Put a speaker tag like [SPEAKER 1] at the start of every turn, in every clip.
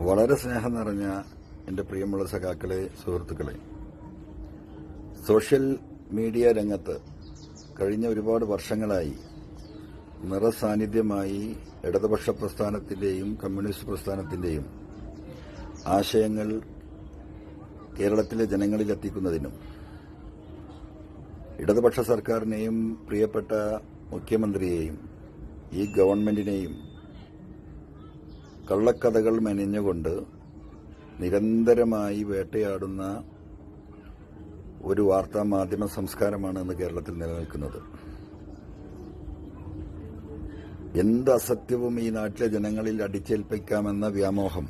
[SPEAKER 1] വളരെ സ്നേഹം നിറഞ്ഞ എൻ്റെ പ്രിയമുള്ള സഖാക്കളെ, സുഹൃത്തുക്കളെ, സോഷ്യൽ മീഡിയ രംഗത്ത് കഴിഞ്ഞ ഒരുപാട് വർഷങ്ങളായി നിറസാന്നിധ്യമായി ഇടതുപക്ഷ പ്രസ്ഥാനത്തിന്റെയും കമ്മ്യൂണിസ്റ്റ് പ്രസ്ഥാനത്തിന്റെയും ആശയങ്ങൾ കേരളത്തിലെ ജനങ്ങളിലെത്തിക്കുന്നതിനും ഇടതുപക്ഷ സർക്കാരിനെയും പ്രിയപ്പെട്ട മുഖ്യമന്ത്രിയെയും ഈ ഗവൺമെന്റിനെയും കള്ളക്കഥകൾ മെനഞ്ഞുകൊണ്ട് നിരന്തരമായി വേട്ടയാടുന്ന ഒരു വാർത്താ മാധ്യമ സംസ്കാരമാണ് ഇന്ന് കേരളത്തിൽ നിലനിൽക്കുന്നത്. എന്ത് അസത്യവും ഈ നാട്ടിലെ ജനങ്ങളിൽ അടിച്ചേൽപ്പിക്കാമെന്ന വ്യാമോഹം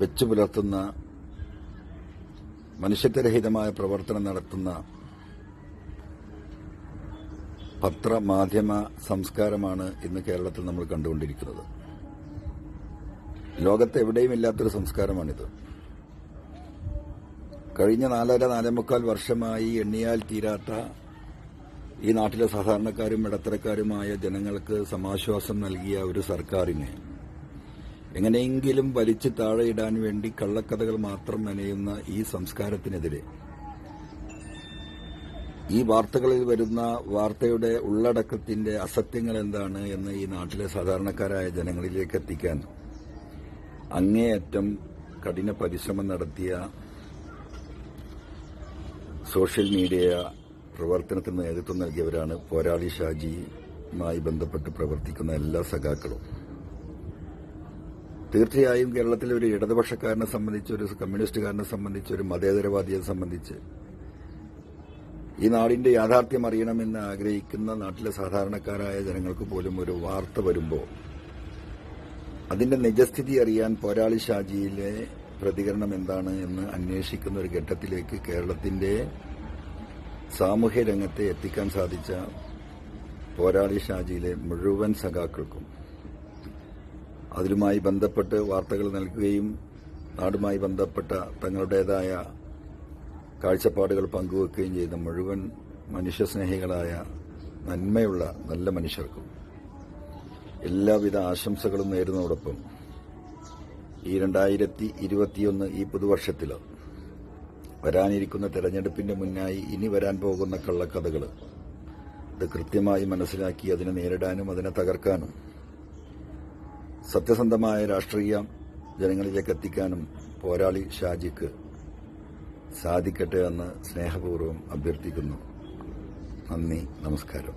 [SPEAKER 1] വെച്ചു പുലർത്തുന്ന, മനുഷ്യത്വരഹിതമായ പ്രവർത്തനം നടത്തുന്ന പത്രമാധ്യമ സംസ്കാരമാണ് ഇന്ന് കേരളത്തിൽ നമ്മൾ കണ്ടുകൊണ്ടിരിക്കുന്നത്. ലോകത്ത് എവിടെയും ഇല്ലാത്തൊരു സംസ്കാരമാണിത്. കഴിഞ്ഞ 4.5 വർഷമായി എണ്ണിയാൽ തീരാത്ത ഈ നാട്ടിലെ സാധാരണക്കാരും ഇടത്തരക്കാരുമായ ജനങ്ങൾക്ക് സമാശ്വാസം നൽകിയ ഒരു സർക്കാരിനെ എങ്ങനെയെങ്കിലും വലിച്ചു താഴെയിടാൻ വേണ്ടി കള്ളക്കഥകൾ മാത്രം മെനയുന്ന ഈ സംസ്കാരത്തിനെതിരെ, ഈ വാർത്തകളിൽ വരുന്ന വാർത്തയുടെ ഉള്ളടക്കത്തിന്റെ അസത്യങ്ങൾ എന്താണ് എന്ന് ഈ നാട്ടിലെ സാധാരണക്കാരായ ജനങ്ങളിലേക്ക് എത്തിക്കാൻ അങ്ങേയറ്റം കഠിന പരിശ്രമം നടത്തിയ സോഷ്യൽ മീഡിയ പ്രവർത്തനത്തിന് നേതൃത്വം നൽകിയവരാണ് പോരാളി ഷാജിയുമായി ബന്ധപ്പെട്ട് പ്രവർത്തിക്കുന്ന എല്ലാ സഖാക്കളും. തീർച്ചയായും കേരളത്തിലെ ഒരു ഇടതുപക്ഷക്കാരനെ സംബന്ധിച്ച്, ഒരു കമ്മ്യൂണിസ്റ്റുകാരനെ സംബന്ധിച്ച്, ഒരു മതേതരവാദിയെ സംബന്ധിച്ച് ഈ നാടിന്റെ യാഥാർത്ഥ്യം അറിയണമെന്ന് ആഗ്രഹിക്കുന്ന നാട്ടിലെ സാധാരണക്കാരായ ജനങ്ങൾക്ക് പോലും ഒരു വാർത്ത വരുമ്പോൾ അതിന്റെ നിജസ്ഥിതി അറിയാൻ പോരാളി ഷാജിയിലെ പ്രതികരണം എന്താണ് എന്ന് അന്വേഷിക്കുന്ന ഒരു ഘട്ടത്തിലേക്ക് കേരളത്തിന്റെ സാമൂഹ്യ രംഗത്തെ എത്തിക്കാൻ സാധിച്ച പോരാളി ഷാജിയിലെ മുഴുവൻ സഖാക്കൾക്കും, അതിലുമായി ബന്ധപ്പെട്ട് വാർത്തകൾ നൽകുകയും നാടുമായി ബന്ധപ്പെട്ട തങ്ങളുടേതായ കാഴ്ചപ്പാടുകൾ പങ്കുവെക്കുകയും ചെയ്ത മുഴുവൻ മനുഷ്യസ്നേഹികളായ നന്മയുള്ള നല്ല മനുഷ്യർക്കും എല്ലാവിധ ആശംസകളും നേരുന്നതോടൊപ്പം ഈ 2021 ഈ പുതുവർഷത്തിൽ വരാനിരിക്കുന്ന തെരഞ്ഞെടുപ്പിന്റെ മുന്നായി ഇനി വരാൻ പോകുന്ന കള്ളക്കഥകൾ ഇത് കൃത്യമായി മനസ്സിലാക്കി അതിനെ നേരിടാനും അതിനെ തകർക്കാനും സത്യസന്ധമായ രാഷ്ട്രീയം ജനങ്ങളിലേക്ക് എത്തിക്കാനും പോരാളി ഷാജിക്ക് സാധിക്കട്ടെ എന്ന് സ്നേഹപൂർവ്വം അഭ്യർത്ഥിക്കുന്നു. നന്ദി, നമസ്കാരം.